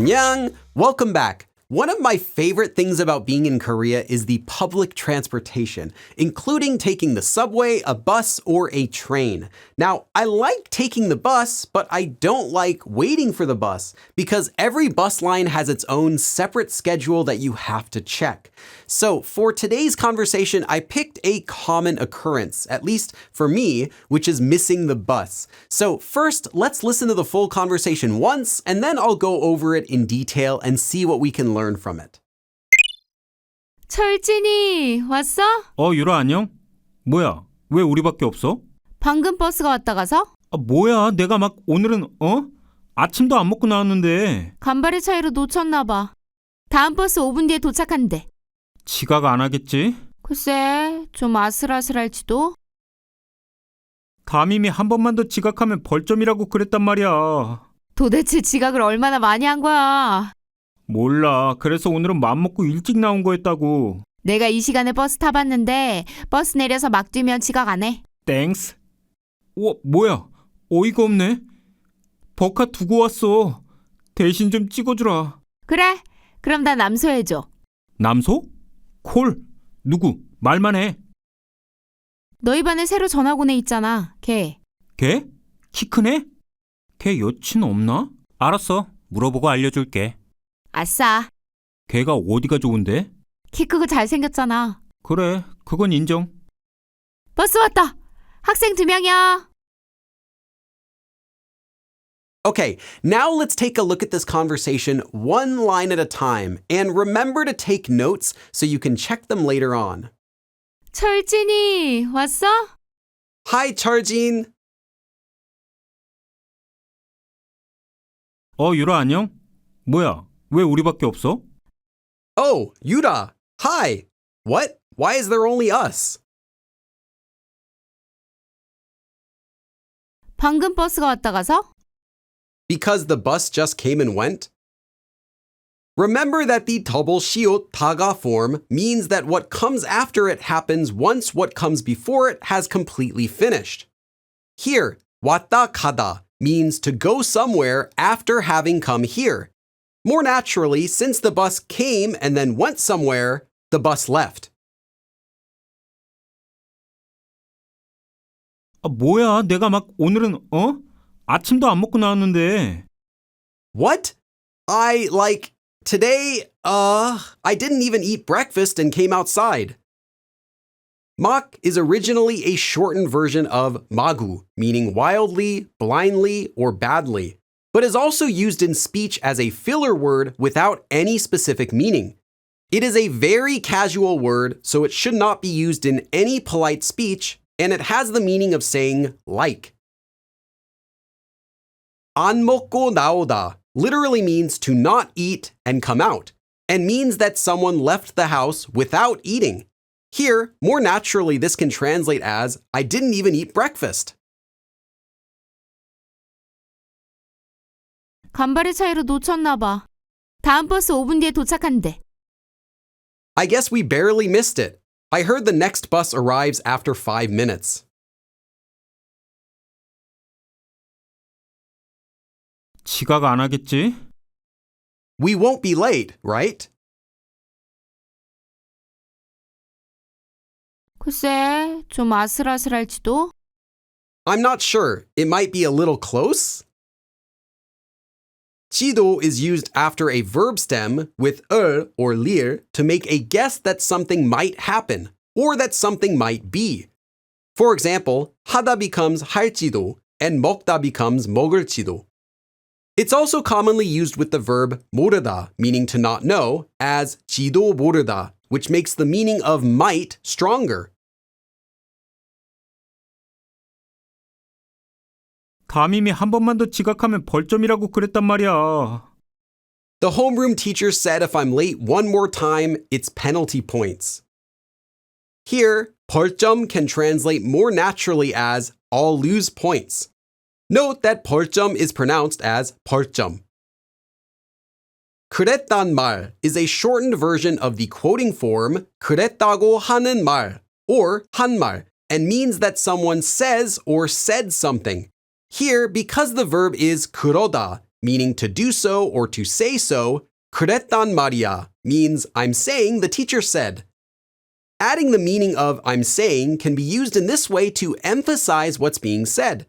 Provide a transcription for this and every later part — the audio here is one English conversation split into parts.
안녕! Welcome back. One of my favorite things about being in Korea is the public transportation, including taking the subway, a bus, or a train. Now, I like taking the bus, but I don't like waiting for the bus because every bus line has its own separate schedule that you have to check. So for today's conversation, I picked a common occurrence, at least for me, which is missing the bus. So first, let's listen to the full conversation once, and then I'll go over it in detail and see what we can learn from it. 철진이 왔어? 유라 안녕? 뭐야? 왜 우리밖에 없어? 방금 버스가 왔다 가서? 뭐야? 내가 막 오늘은 아침도 안 먹고 나왔는데. 간발의 차이로 놓쳤나 봐. 다음 버스 5분 뒤에 도착한대. 지각 안 하겠지? 글쎄, 좀 아슬아슬할지도. 담임이 한 번만 더 지각하면 벌점이라고 그랬단 말이야. 도대체 지각을 얼마나 많이 한 거야? 몰라. 그래서 오늘은 맘먹고 일찍 나온 거였다고. 내가 이 시간에 버스 타봤는데 버스 내려서 막 뛰면 지각 안 해. 땡스. 뭐야? 어이가 없네. 버카 두고 왔어. 대신 좀 찍어주라. 그래, 그럼 나 남소해줘. 남소? 콜? 누구? 말만 해. 너희 반에 새로 전학 온 애 있잖아, 걔. 걔? 키 큰 애? 걔 여친 없나? 알았어. 물어보고 알려줄게. 아싸. 걔가 어디가 좋은데? 키 크고 잘생겼잖아. 그래, 그건 인정. 버스 왔다. 학생 2명이야. Okay, now let's take a look at this conversation one line at a time, and remember to take notes so you can check them later on. 철진이 왔어? Hi, Charjin. 유라 안녕? 뭐야? 왜 우리밖에 없어? Oh, Yuda. Hi. What? Why is there only us? 방금 버스가 왔다 가서? Because the bus just came and went? Remember that the double shiot taga form means that what comes after it happens once what comes before it has completely finished. Here, 왔다 가다 means to go somewhere after having come here. More naturally, since the bus came and then went somewhere, the bus left. 뭐야? 내가 막 오늘은 아침도 안 먹고 나왔는데. What? Today, I didn't even eat breakfast and came outside. 막 is originally a shortened version of magu, meaning wildly, blindly, or badly, but is also used in speech as a filler word without any specific meaning. It is a very casual word, so it should not be used in any polite speech, and it has the meaning of saying like. 안 먹고 나오다 literally means to not eat and come out, and means that someone left the house without eating. Here, more naturally, this can translate as, I didn't even eat breakfast. 간발의 차이로 놓쳤나 봐. 다음 버스 5분 뒤에 도착한대. I guess we barely missed it. I heard the next bus arrives after 5 minutes. 지각 안 하겠지? We won't be late, right? 글쎄, 좀 아슬아슬할지도. I'm not sure. It might be a little close. 지도 is used after a verb stem with or lir to make a guess that something might happen or that something might be. For example, 하다 becomes 할지도 and 먹다 becomes 먹을지도. It's also commonly used with the verb 모르다, meaning to not know, as 지도 모르다, which makes the meaning of might stronger. 담임이 한 번만 더 지각하면 벌점이라고 그랬단 말이야. The homeroom teacher said if I'm late one more time, it's penalty points. Here, 벌점 can translate more naturally as I'll lose points. Note that 벌점 is pronounced as 벌점. 그랬단 말 is a shortened version of the quoting form 그랬다고 하는 말 or 한 말 and means that someone says or said something. Here, because the verb is 그러다, meaning to do so or to say so, 그랬단 말이야 means I'm saying the teacher said. Adding the meaning of I'm saying can be used in this way to emphasize what's being said.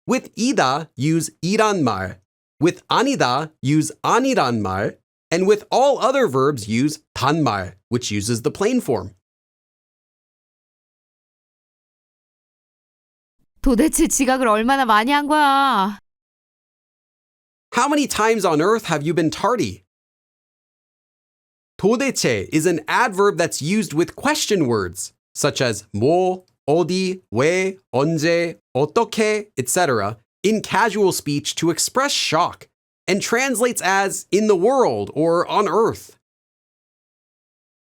With 이다, use 이란 말. With 아니다, use 아니란 말. And with all other verbs, use 단말, which uses the plain form. 도대체 지각을 얼마나 많이 한 거야? How many times on earth have you been tardy? 도대체 is an adverb that's used with question words, such as 뭐, 어디, 왜, 언제, 어떻게, etc., in casual speech to express shock, and translates as in the world or on earth.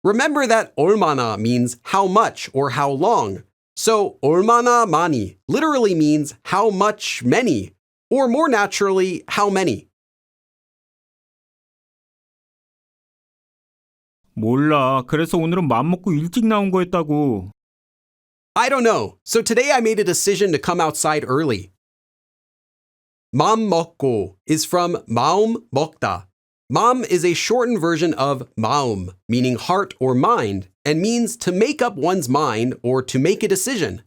Remember that 얼마나 means how much or how long, so 얼마나 많이 literally means how much many, or more naturally, how many. 몰라. 그래서 오늘은 맘먹고 일찍 나온 거였다고. I don't know, so today I made a decision to come outside early. 맘 먹고 is from 마음 먹다. 마음 is a shortened version of 마음, meaning heart or mind, and means to make up one's mind or to make a decision.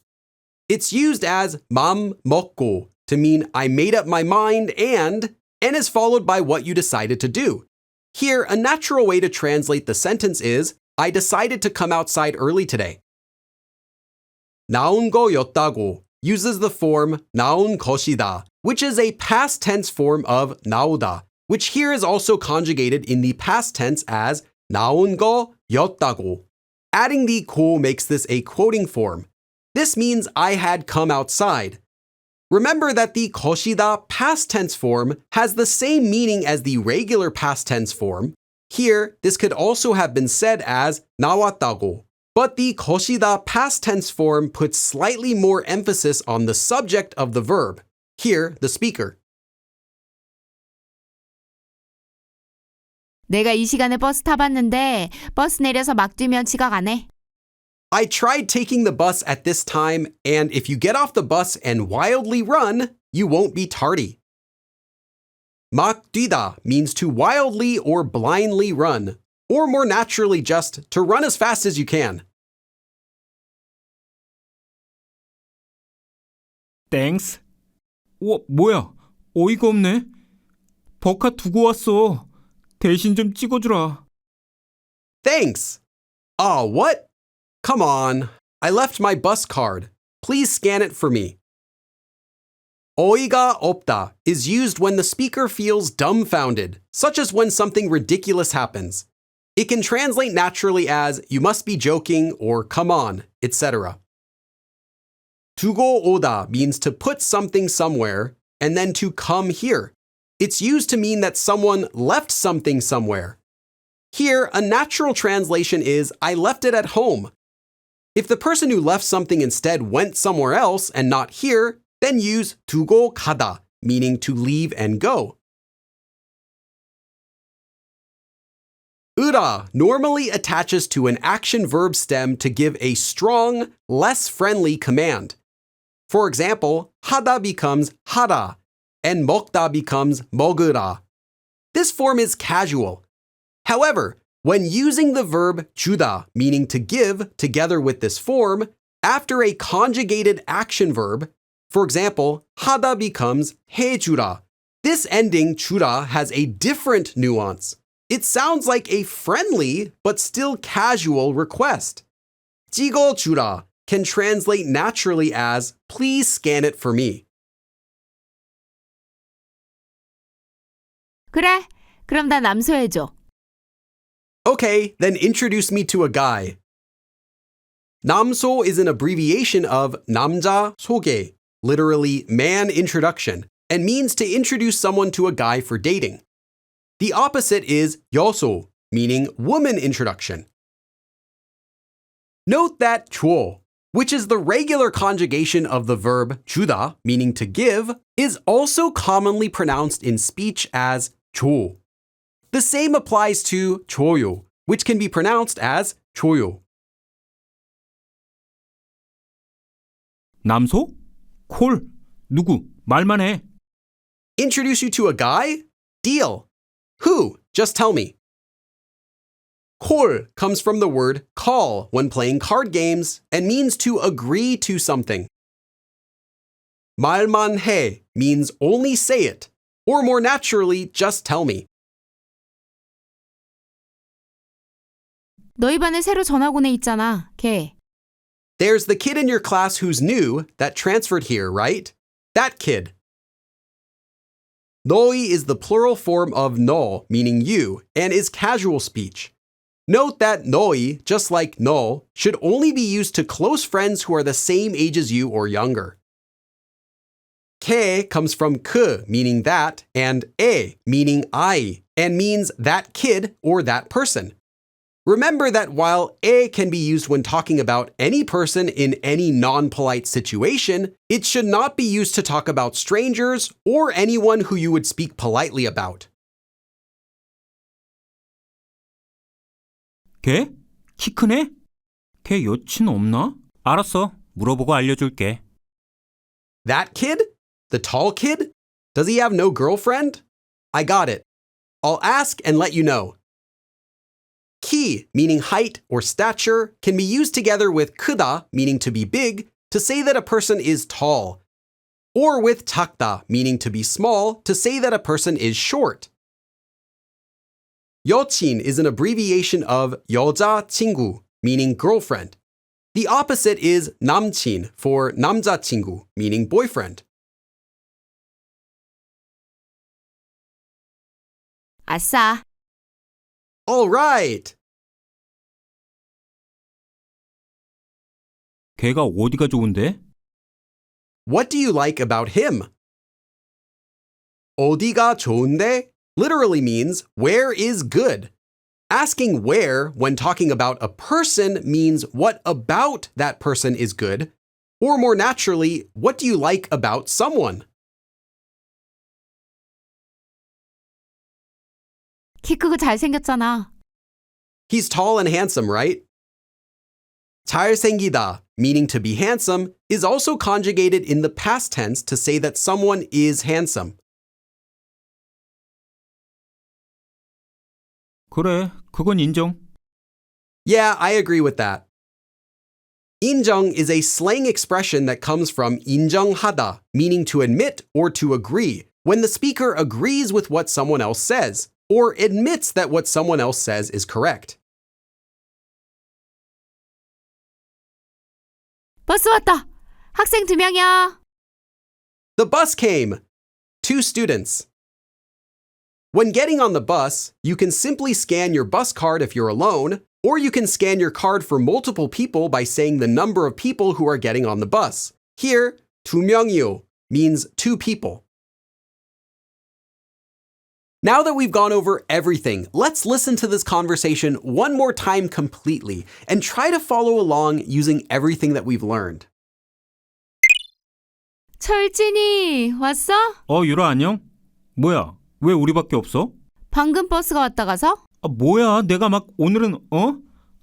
It's used as 맘 먹고 to mean I made up my mind and is followed by what you decided to do. Here, a natural way to translate the sentence is I decided to come outside early today. 나온 거였다고 uses the form 나온 것이다, which is a past tense form of 나오다, which here is also conjugated in the past tense as 나온 거였다고. Adding the 고 makes this a quoting form. This means I had come outside. Remember that the 것이다 past tense form has the same meaning as the regular past tense form. Here, this could also have been said as 나왔다고. But the 것이다 past tense form puts slightly more emphasis on the subject of the verb, here the speaker. 내가 이 시간에 버스 타봤는데 버스 내려서 막 뛰면 지각 안 해. I tried taking the bus at this time, and if you get off the bus and wildly run, you won't be tardy. 막 뛰다 means to wildly or blindly run, or more naturally just to run as fast as you can. Thanks. 뭐야? 어이가 없네. 버카 두고 왔어. 대신 좀 찍어주라. Thanks. Aw, what? Come on. I left my bus card. Please scan it for me. 어이가 없다 is used when the speaker feels dumbfounded, such as when something ridiculous happens. It can translate naturally as you must be joking or come on, etc. 두고 오다 means to put something somewhere and then to come here. It's used to mean that someone left something somewhere. Here, a natural translation is I left it at home. If the person who left something instead went somewhere else and not here, then use 두고 가다, meaning to leave and go. 으다 normally attaches to an action-verb stem to give a strong, less friendly command. For example, 하다 becomes 하라, and 먹다 becomes 먹으라. This form is casual. However, when using the verb 주다, meaning to give, together with this form, after a conjugated action verb, for example, 하다 becomes 해주라. This ending 주라 has a different nuance. It sounds like a friendly but still casual request. 찍어주라 can translate naturally as please scan it for me. 그래, 그럼 나 남소해줘. Okay, then introduce me to a guy. 남소 is an abbreviation of 남자 소개, literally man introduction, and means to introduce someone to a guy for dating. The opposite is 여소, meaning woman introduction. Note that 줘, which is the regular conjugation of the verb 주다, meaning to give, is also commonly pronounced in speech as 줘. The same applies to 줘요, which can be pronounced as 줘요. 남소? 콜? 누구? 말만 해. Introduce you to a guy? Deal. Who? Just tell me. 콜 comes from the word call when playing card games and means to agree to something. 말만 해 means only say it, or more naturally, just tell me. 너희 반에 새로 전학 온 애 있잖아. 걔. There's the kid in your class who's new that transferred here, right? That kid. 너희 is the plural form of 너, meaning you, and is casual speech. Note that 너희, just like 너, should only be used to close friends who are the same age as you or younger. 걔 comes from 그, meaning that, and 애, meaning I, and means that kid or that person. Remember that while 애 can be used when talking about any person in any non-polite situation, it should not be used to talk about strangers or anyone who you would speak politely about. 걔? 키 크네? 걔 여친 없나? 알았어. 물어보고 알려줄게. That kid? The tall kid? Does he have no girlfriend? I got it. I'll ask and let you know. 키, meaning height or stature, can be used together with 크다, meaning to be big, to say that a person is tall, or with 작다, meaning to be small, to say that a person is short. 여친 is an abbreviation of 여자친구, meaning girlfriend. The opposite is 남친 for 남자친구, meaning boyfriend. 아싸. All right. 걔가 어디가 좋은데? What do you like about him? 어디가 좋은데 literally means where is good. Asking where when talking about a person means what about that person is good, or more naturally, what do you like about someone? 키 크고 잘생겼잖아. He's tall and handsome, right? 잘생기다, meaning to be handsome, is also conjugated in the past tense to say that someone is handsome. 그래, 그건 인정. Yeah, I agree with that. 인정 is a slang expression that comes from 인정하다, meaning to admit or to agree, when the speaker agrees with what someone else says, or admits that what someone else says is correct. 버스 왔다. 학생 2명이야. The bus came. 2 students. When getting on the bus, you can simply scan your bus card if you're alone, or you can scan your card for multiple people by saying the number of people who are getting on the bus. Here, 2명이요 means 2 people. Now that we've gone over everything, let's listen to this conversation one more time completely and try to follow along using everything that we've learned. 철진이 왔어? 유라 안녕? 뭐야, 왜 우리밖에 없어? 방금 버스가 왔다 가서? 뭐야, 내가 막 오늘은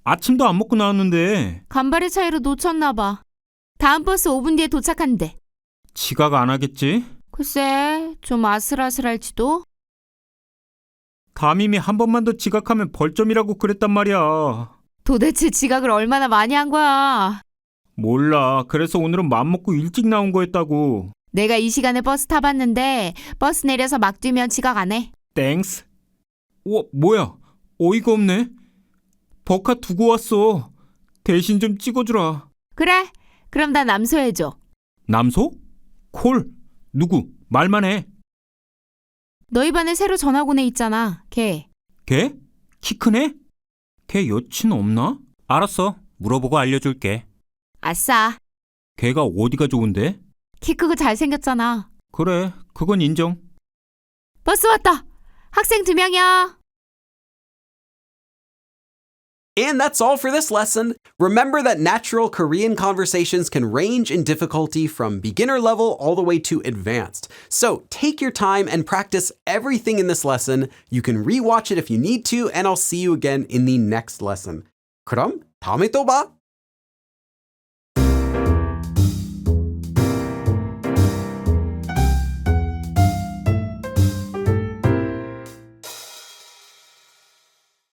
아침도 안 먹고 나왔는데. 간발의 차이로 놓쳤나 봐. 다음 버스 5분 뒤에 도착한대. 지각 안 하겠지? 글쎄, 좀 아슬아슬할지도. 담임이 한 번만 더 지각하면 벌점이라고 그랬단 말이야. 도대체 지각을 얼마나 많이 한 거야? 몰라. 그래서 오늘은 맘먹고 일찍 나온 거였다고. 내가 이 시간에 버스 타봤는데 버스 내려서 막 뛰면 지각 안 해. 땡스. 뭐야. 어이가 없네. 버카 두고 왔어. 대신 좀 찍어주라. 그래. 그럼 나 남소해줘. 남소? 콜. 누구? 말만 해. 너희 반에 새로 전학 온 애 있잖아. 걔. 걔? 키 크네? 걔 여친 없나? 알았어. 물어보고 알려줄게. 아싸. 걔가 어디가 좋은데? 키 크고 잘생겼잖아. 그래, 그건 인정. 버스 왔다. 학생 2명이야. And that's all for this lesson. Remember that natural Korean conversations can range in difficulty from beginner level all the way to advanced. So take your time and practice everything in this lesson. You can rewatch it if you need to, and I'll see you again in the next lesson. 그럼 다음에 또 봐.